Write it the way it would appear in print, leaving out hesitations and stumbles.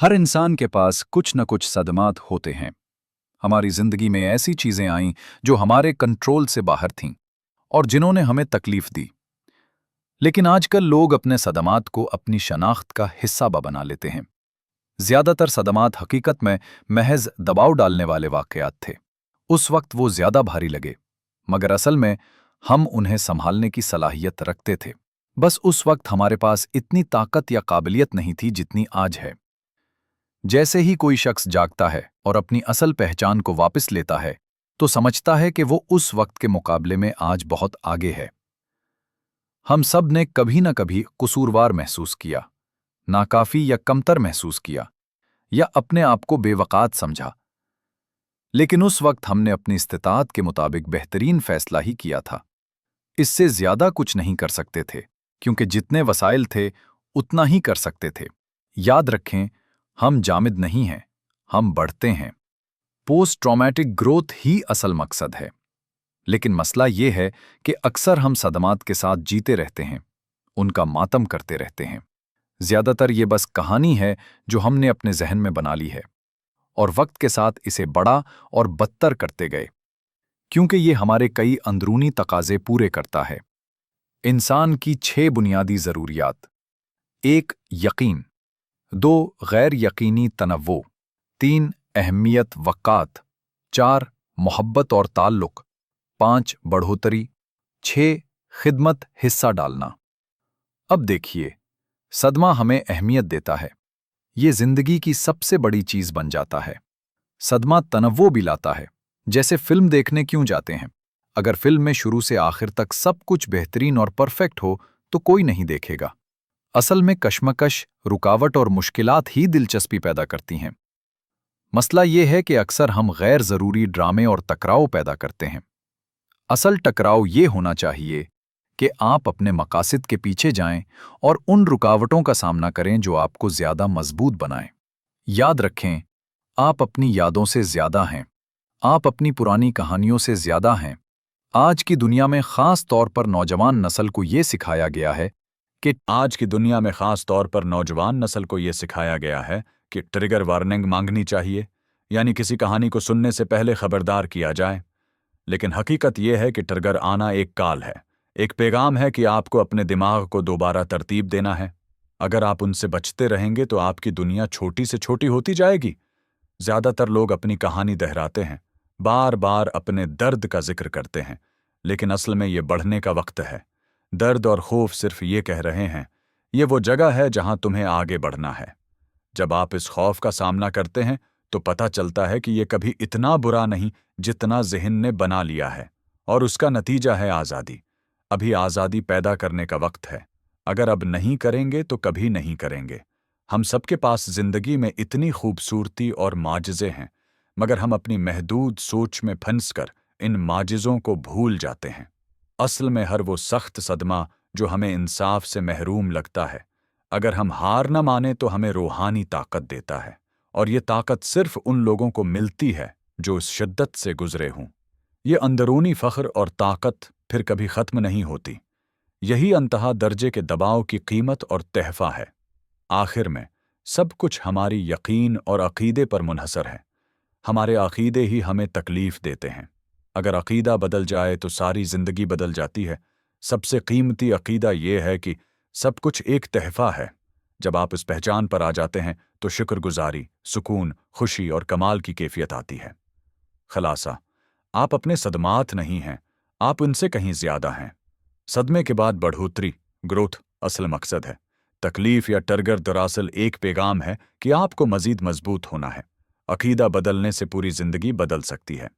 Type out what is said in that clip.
हर इंसान के पास कुछ न कुछ सदमात होते हैं। हमारी जिंदगी में ऐसी चीजें आईं जो हमारे कंट्रोल से बाहर थीं और जिन्होंने हमें तकलीफ दी। लेकिन आजकल लोग अपने सदमात को अपनी शनाख्त का हिस्सा बना लेते हैं। ज्यादातर सदमात हकीकत में महज दबाव डालने वाले वाकयात थे। उस वक्त वो ज्यादा भारी लगे, मगर असल में हम उन्हें संभालने की सलाहियत रखते थे। बस उस वक्त हमारे पास इतनी ताकत या काबिलियत नहीं थी जितनी आज है। जैसे ही कोई शख्स जागता है और अपनी असल पहचान को वापस लेता है, तो समझता है कि वो उस वक्त के मुकाबले में आज बहुत आगे है। हम सब ने कभी न कभी कसूरवार महसूस किया, नाकाफी या कमतर महसूस किया, या अपने आप को बेवकात समझा। लेकिन उस वक्त हमने अपनी इस्तिताअत के मुताबिक बेहतरीन फैसला ही किया था। इससे ज्यादा कुछ नहीं कर सकते थे, क्योंकि जितने वसाइल थे उतना ही कर सकते थे। याद रखें, हम जामिद नहीं हैं, हम बढ़ते हैं। पोस्ट ट्रॉमेटिक ग्रोथ ही असल मकसद है। लेकिन मसला ये है कि अक्सर हम सदमात के साथ जीते रहते हैं, उनका मातम करते रहते हैं। ज्यादातर ये बस कहानी है जो हमने अपने जहन में बना ली है, और वक्त के साथ इसे बड़ा और बदतर करते गए, क्योंकि ये हमारे कई अंदरूनी तकाजे पूरे करता है। इंसान की 6 बुनियादी ज़रूरियात: 1 यकीन, 2 गैर यकीनी तनव्वो, 3 अहमियत वक़ात, 4 मोहब्बत और ताल्लुक़, 5 बढ़ोतरी, 6 खिदमत हिस्सा डालना। अब देखिए, सदमा हमें अहमियत देता है। ये जिंदगी की सबसे बड़ी चीज़ बन जाता है। सदमा तनव्वो भी लाता है। जैसे फिल्म देखने क्यों जाते हैं? अगर फिल्म में शुरू से आखिर तक सब कुछ बेहतरीन और परफेक्ट हो तो कोई नहीं देखेगा। असल में कश्मकश, रुकावट और मुश्किलात ही दिलचस्पी पैदा करती हैं। मसला ये है कि अक्सर हम गैर ज़रूरी ड्रामे और टकराव पैदा करते हैं। असल टकराव ये होना चाहिए कि आप अपने मकासद के पीछे जाएं और उन रुकावटों का सामना करें जो आपको ज़्यादा मजबूत बनाएं। याद रखें, आप अपनी यादों से ज़्यादा हैं, आप अपनी पुरानी कहानियों से ज़्यादा हैं। आज की दुनिया में ख़ास तौर पर नौजवान नस्ल को ये सिखाया गया है कि ट्रिगर वार्निंग मांगनी चाहिए, यानी किसी कहानी को सुनने से पहले खबरदार किया जाए। लेकिन हकीकत यह है कि ट्रिगर आना एक कॉल है, एक पैगाम है कि आपको अपने दिमाग को दोबारा तरतीब देना है। अगर आप उनसे बचते रहेंगे तो आपकी दुनिया छोटी से छोटी होती जाएगी। ज़्यादातर लोग अपनी कहानी दोहराते हैं, बार बार अपने दर्द का जिक्र करते हैं, लेकिन असल में ये बढ़ने का वक्त है। दर्द और खौफ सिर्फ ये कह रहे हैं, ये वो जगह है जहां तुम्हें आगे बढ़ना है। जब आप इस खौफ का सामना करते हैं तो पता चलता है कि ये कभी इतना बुरा नहीं जितना ज़हन ने बना लिया है, और उसका नतीजा है आज़ादी। अभी आज़ादी पैदा करने का वक्त है। अगर अब नहीं करेंगे तो कभी नहीं करेंगे। हम सबके पास ज़िंदगी में इतनी खूबसूरती और माजिज़े हैं, मगर हम अपनी महदूद सोच में फंसकर इन माजिज़ों को भूल जाते हैं। असल में हर वो सख्त सदमा जो हमें इंसाफ से महरूम लगता है, अगर हम हार न माने तो हमें रूहानी ताकत देता है, और ये ताकत सिर्फ उन लोगों को मिलती है जो इस शिद्दत से गुजरे हों। ये अंदरूनी फ़ख्र और ताकत फिर कभी ख़त्म नहीं होती। यही अंतहा दर्जे के दबाव की कीमत और तहफ़ा है। आखिर में सब कुछ हमारी यकीन और अक़ीदे पर मुनहसर है। हमारे अक़ीदे ही हमें तकलीफ़ देते हैं। अगर अक़ीदा बदल जाए तो सारी ज़िंदगी बदल जाती है। सबसे कीमती अक़ीदा ये है कि सब कुछ एक तहफ़ा है। जब आप इस पहचान पर आ जाते हैं तो शुक्रगुजारी, सुकून, खुशी और कमाल की कैफियत आती है। खलासा, आप अपने सदमात नहीं हैं, आप उनसे कहीं ज़्यादा हैं। सदमे के बाद बढ़ोतरी, ग्रोथ असल मकसद है। तकलीफ़ या टर्गर दरअसल एक पैगाम है कि आपको मज़ीद मजबूत होना है। अक़ीदा बदलने से पूरी ज़िंदगी बदल सकती है।